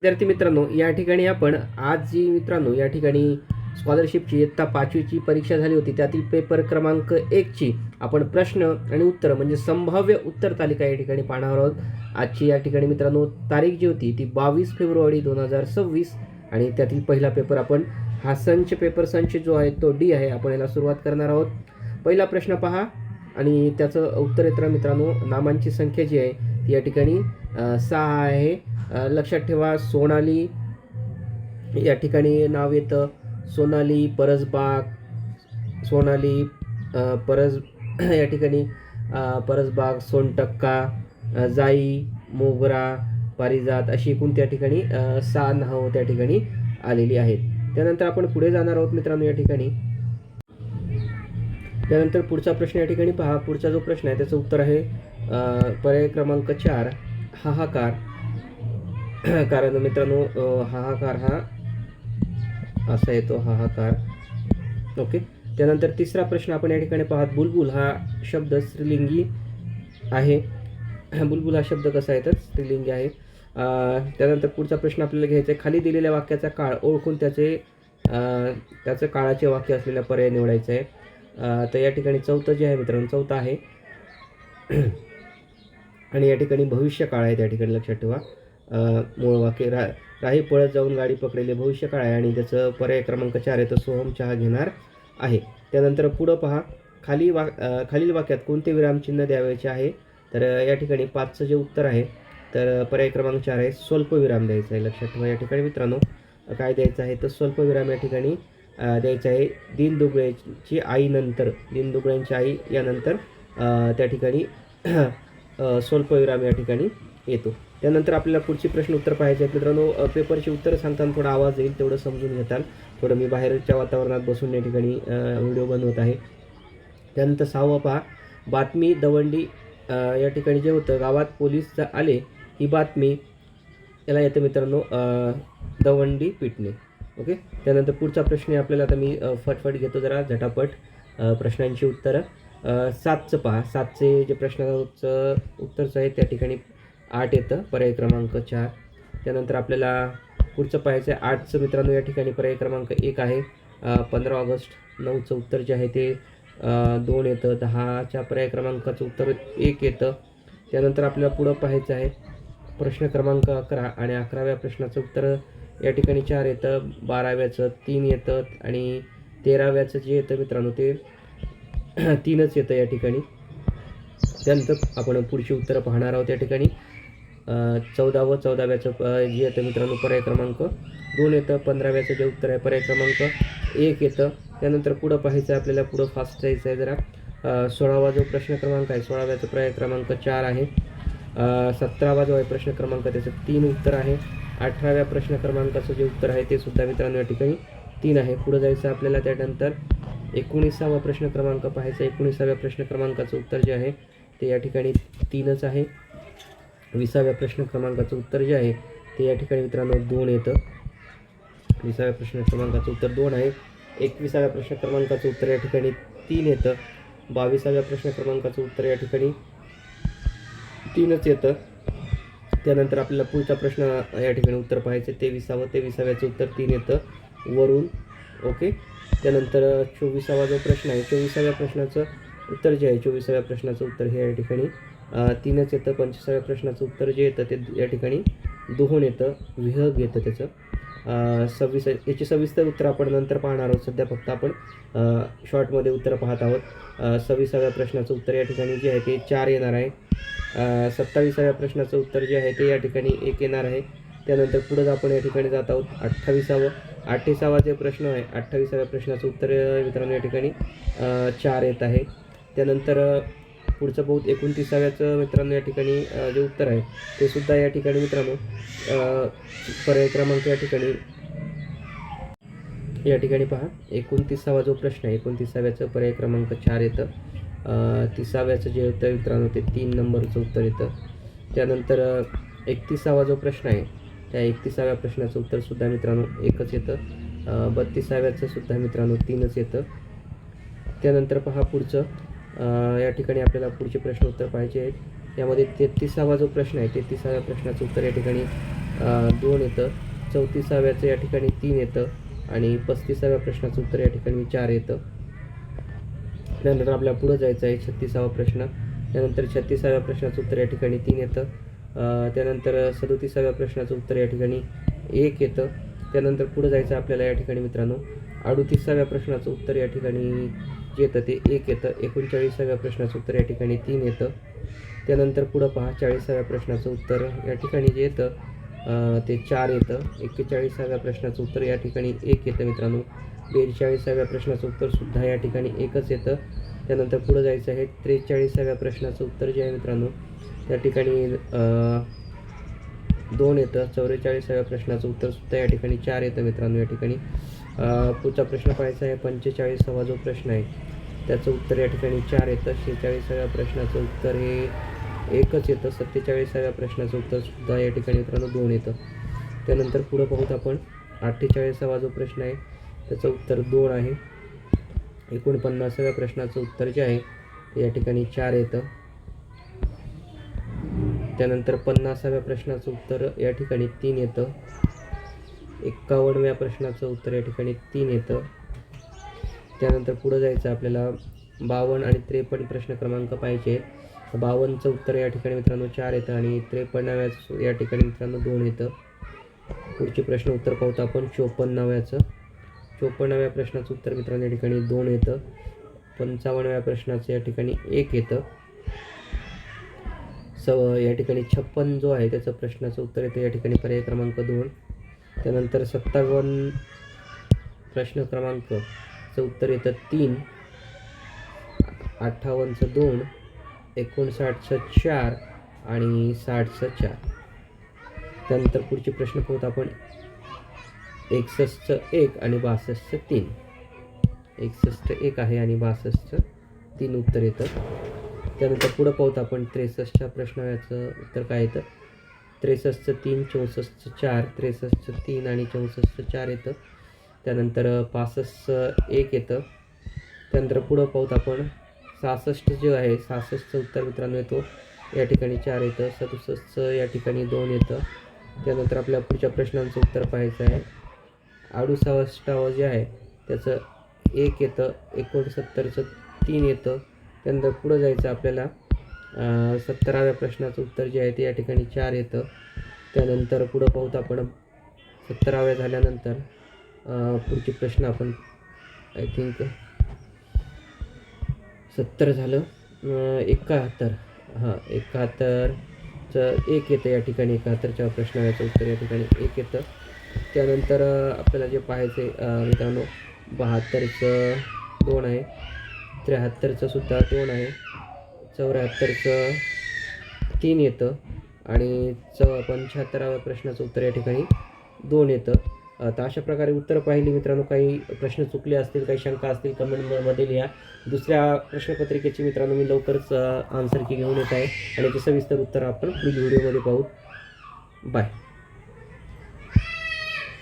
विद्यार्थी मित्रांनो, या ठिकाणी आपण आज जी मित्रांनो या ठिकाणी स्कॉलरशिपची इयत्ता 5वीची परीक्षा झाली होती, त्यातील पेपर क्रमांक 1ची आपण प्रश्न आणि उत्तर म्हणजे संभाव्य उत्तर तालिका या ठिकाणी पाहणार आहोत. आजची या ठिकाणी मित्रांनो तारीख जी होती ती 22 फेब्रुवारी 2026 आणि त्यातील पहिला पेपर आपण हा पेपर संच जो आहे तो डी आहे. आपण याला सुरुवात करणार आहोत. पहिला प्रश्न पहा आणि त्याचं उत्तर येतं मित्रांनो. नामांची संख्या जी आहे ती या ठिकाणी 6 आहे. लक्षात ठेवा, सोनाली या ठिकाणी नाव येतं. सोनाली परसबाग, सोनाली परस या ठिकाणी परसबाग, सोनटक्का, जाई, मोगरा, पारिजात अशी एकूण त्या ठिकाणी 6 नावं त्या ठिकाणी आलेली आहेत. त्यानंतर आपण पुढे जाणार आहोत मित्रांनो या ठिकाणी. त्यानंतर पुढचा प्रश्न या ठिकाणी पहा. पुढचा जो प्रश्न आहे त्याचं उत्तर आहे पर्याय क्रमांक 4 हाहाकार. कारण मित्रांनो हाहाकार हा असा येतो, हाहाकार. ओके. त्यानंतर तिसरा प्रश्न आपण या ठिकाणी पाहत. बुलबुल हा शब्द स्त्रीलिंगी आहे. बुलबुल हा शब्द कसा आहे तर स्त्रीलिंगी आहे. त्यानंतर पुढचा प्रश्न आपल्याला घ्यायचा आहे. खाली दिलेल्या वाक्याचा काळ ओळखून त्याचं काळाचे वाक्य असलेला पर्याय निवडायचा आहे. तर या ठिकाणी चौथं जे आहे मित्रांनो, चौथं आहे आणि या ठिकाणी भविष्यकाळ आहे. त्या ठिकाणी लक्षात ठेवा, मूळ वाक्य राही पळत जाऊन गाडी पकडेले भविष्यकाळ आहे आणि त्याचं पर्याय क्रमांक 4 आहे तर सोहम चहा घेणार आहे. त्यानंतर पुढं पहा. खालील वाक्यात कोणते विरामचिन्ह द्यावयाचे आहे तर या ठिकाणी 5चं जे उत्तर आहे तर पर्याय क्रमांक 4 आहे स्वल्प विराम द्यायचा आहे. लक्षात ठेवा, या ठिकाणी मित्रांनो काय द्यायचं आहे तर स्वल्प विराम या ठिकाणी द्यायचं आहे. दीनदुबळेची आई नंतर, दीनदुबळेंची आई यानंतर त्या ठिकाणी स्वल्पविराम या ठिकाणी येतो. त्यानंतर आपल्याला पुढची प्रश्न उत्तर पाहायचे आहेत मित्रांनो. पेपरची उत्तरं सांगताना थोडा आवाज येईल, तेवढं समजून घेताल. थोडं मी बाहेरच्या वातावरणात बसून या ठिकाणी व्हिडिओ बनवत आहे. त्यानंतर 6वं पहा. बातमी दवंडी या ठिकाणी जे होतं गावात पोलीस आले ही बातमी याला येतं मित्रांनो दवंडी पिटणे. ओके. त्यानंतर पुढचा प्रश्न आपल्याला आता मी फटफट घेतो जरा झटापट प्रश्नांची उत्तरं. 7चं पहा. 7चे जे प्रश्नाचं उत्तरचं आहे त्या ठिकाणी 8 येतं, पर्याय क्रमांक 4. त्यानंतर आपल्याला पुढचं पाहायचं आहे. 8चं मित्रांनो या ठिकाणी पर्याय क्रमांक 1 आहे. 15 ऑगस्ट. 9चं उत्तर जे आहे ते 2 येतं. 10च्या पर्याय क्रमांकाचं उत्तर 1 येतं. त्यानंतर आपल्याला पुढं पाहायचं आहे प्रश्न क्रमांक 11 आणि 11व्या प्रश्नाचं उत्तर या ठिकाणी 4 येतं. 12व्याचं 3 येतं आणि 13व्याचं जे येतं मित्रांनो ते 3च येतं या ठिकाणी. त्यानंतर आपण पुढची उत्तरं पाहणार आहोत. या ठिकाणी 14व्याचं जे येतं मित्रांनो पर्याय क्रमांक 2 येतं. 15व्याचं जे उत्तर आहे पर्याय क्रमांक 1 येतं. त्यानंतर पुढं पाहायचं आहे आपल्याला, पुढं फास्ट जायचं आहे जरा. 16वा जो प्रश्न क्रमांक आहे 16व्याचं पर्याय क्रमांक 4 आहे. 17वा जो आहे प्रश्न क्रमांक त्याचं 3 उत्तर आहे. 18व्या प्रश्न क्रमांकाचं जे उत्तर आहे ते सुद्धा मित्रांनो या ठिकाणी 3 आहे. पुढं जायचं आपल्याला. त्यानंतर 19वा प्रश्न क्रमांक पाहायचा. 19व्या प्रश्न क्रमांकाचं उत्तर जे आहे ते या ठिकाणी 3च आहे. 20व्या प्रश्न क्रमांकाचं उत्तर जे आहे ते या ठिकाणी मित्रांनो 2 येतं. 20व्या प्रश्न क्रमांकाचं उत्तर 2 आहे. 21व्या प्रश्न क्रमांकाचं उत्तर या ठिकाणी 3 येतं. 22व्या प्रश्न क्रमांकाचं उत्तर या ठिकाणी 3च येतं. त्यानंतर आपल्याला पुढचा प्रश्न या ठिकाणी उत्तर पाहायचं. 23व्याचं उत्तर 3 येतं वरून. ओके. त्यानंतर 24वा जो प्रश्न आहे 24व्या प्रश्नाचं उत्तर जे आहे 24व्या प्रश्नाचं उत्तर हे या ठिकाणी 3च येतं. 25व्या प्रश्नाचं उत्तर जे येतं ते या ठिकाणी 2 येतं, विहग येतं त्याचं. 26 याची सविस्तर उत्तर आपण नंतर पाहणार आहोत. सध्या फक्त आपण शॉर्टमध्ये उत्तरं पाहत आहोत. 26व्या प्रश्नाचं उत्तर या ठिकाणी जे आहे ते 4 येणार आहे. 27व्या प्रश्नाचं उत्तर जे आहे ते या ठिकाणी 1 येणार आहे. त्यानंतर पुढंच आपण या ठिकाणी जात आहोत. 28वा जे प्रश्न आहे 28व्या प्रश्नाचं उत्तर मित्रांनो या ठिकाणी 4 येत आहे. त्यानंतर पुढचं बहुत 29व्याचं मित्रांनो या ठिकाणी जे उत्तर आहे ते सुद्धा या ठिकाणी मित्रांनो पर्याय क्रमांक या ठिकाणी पहा. 29वा जो प्रश्न आहे 29व्याचं पर्याय क्रमांक 4 येतं. 30व्याचं जे होतं मित्रांनो ते 3 नंबरचं उत्तर येतं. त्यानंतर 31वा जो प्रश्न आहे त्या 31व्या प्रश्नाचं उत्तरसुद्धा मित्रांनो 1च येतं. 32व्याचं सुद्धा मित्रांनो 3च येतं. त्यानंतर पहा पुढचं या ठिकाणी आपल्याला पुढचे प्रश्न उत्तर पाहायचे आहेत. यामध्ये 33वा जो प्रश्न आहे 33व्या प्रश्नाचं उत्तर या ठिकाणी 2 येतं. 34व्याचं या ठिकाणी 3 येतं आणि 35व्या प्रश्नाचं उत्तर या ठिकाणी 4 येतं. त्यानंतर आपल्याला पुढं जायचं आहे 36वा प्रश्न. त्यानंतर 36व्या प्रश्नाचं उत्तर या ठिकाणी 3 येतं. त्यानंतर 37व्या प्रश्नाचं उत्तर या ठिकाणी 1 येतं. त्यानंतर पुढं जायचं आपल्याला या ठिकाणी मित्रांनो 38व्या प्रश्नाचं उत्तर या ठिकाणी जे येतं ते 1 येतं. 39व्या प्रश्नाचं उत्तर या ठिकाणी 3 येतं. त्यानंतर पुढं पहा 40व्या प्रश्नाचं उत्तर या ठिकाणी जे येतं ते 4 येतं. 41व्या प्रश्नाचं उत्तर या ठिकाणी 1 येतं मित्रांनो. 42व्या प्रश्नाचं उत्तरसुद्धा या ठिकाणी 1च येतं. त्यानंतर पुढं जायचं आहे 43व्या प्रश्नाचं उत्तर जे आहे मित्रांनो त्या ठिकाणी 2 येतं. 44व्या प्रश्नाचं उत्तरसुद्धा या ठिकाणी 4 येतं मित्रांनो. या ठिकाणी पुढचा प्रश्न पाहायचा आहे 45वा जो प्रश्न आहे त्याचं उत्तर या ठिकाणी 4 येतं. 46व्या प्रश्नाचं उत्तर हे 1च येतं. 47व्या प्रश्नाचं उत्तरसुद्धा या ठिकाणी मित्रांनो 2 येतं. त्यानंतर पुढं पाहूत आपण 48वा जो प्रश्न आहे त्याचं उत्तर 2 आहे. 49व्या प्रश्नाचं उत्तर जे आहे ते या ठिकाणी 4 येतं. त्यानंतर 50व्या प्रश्नाचं उत्तर या ठिकाणी 3 येतं. 51व्या प्रश्नाचं उत्तर या ठिकाणी 3 येतं. त्यानंतर पुढं जायचं आपल्याला 52 आणि 53 प्रश्न क्रमांक पाहिजे. 52चं उत्तर या ठिकाणी मित्रांनो 4 येतं आणि 53व्या या ठिकाणी मित्रांनो 2 येतं. पुढचे प्रश्न उत्तर पाहतो आपण 54व्याचं. 54व्या प्रश्नाचं उत्तर मित्रांनो या ठिकाणी 2 येतं. 55व्या प्रश्नाचं या ठिकाणी 1 येतं. या ठिकाणी 56 जो आहे त्याचं प्रश्नाचं उत्तर येतं या ठिकाणी पर्याय क्रमांक 2. त्यानंतर 57 प्रश्न क्रमांकचं उत्तर येतं 3. 58चं 2. 59चं 4 आणि 60चं 4. त्यानंतर पुढचे प्रश्न पाहूत आपण 61चं 1 आणि 62चं 3. 61चं 1 आहे आणि 62चं 3 उत्तर येतं. त्यानंतर पुढं पाहूत आपण 63च्या प्रश्नाचं उत्तर काय येतं. 63चं 3, 64चं 4, 63चं 3 आणि 64चं 4 येतं. त्यानंतर 65चं 1 येतं. त्यानंतर पुढं पाहूत आपण 66 जे आहे 66चं उत्तर मित्रांनो येतो या ठिकाणी 4 येतं. 67चं या ठिकाणी 2 येतं. त्यानंतर आपल्या पुढच्या प्रश्नांचं उत्तर पाहायचं आहे. 68वं जे आहे त्याचं 1 येतं. 69चं 3 येतं. त्यानंतर पुढं जायचं आपल्याला 70व्या प्रश्नाचं उत्तर जे आहे ते या ठिकाणी 4 येतं. त्यानंतर पुढं पाहूत आपण 70व्या झाल्यानंतर पुढचे प्रश्न आपण आय थिंक 70 झालं. 71 71चं 1 येतं या ठिकाणी. 71च्या प्रश्नाचं उत्तर या ठिकाणी 1 येतं. त्यानंतर आपल्याला जे पाहायचं आहे मित्रांनो 72चं 2 आहे. 73चं सुद्धा 2 आहे. 74चं 3 येतं आणि 75व्या प्रश्नाचं उत्तर या ठिकाणी 2 येतं. तर अशा प्रकारे उत्तरं पाहिली मित्रांनो. काही प्रश्न चुकले असतील, काही शंका असतील कमेंटमध्ये लिहा. दुसऱ्या प्रश्नपत्रिकेची मित्रांनो मी लवकरच आन्सर की घेऊन येत आहे आणि याची सविस्तर उत्तर आपण पुढील व्हिडिओमध्ये पाहू. बाय.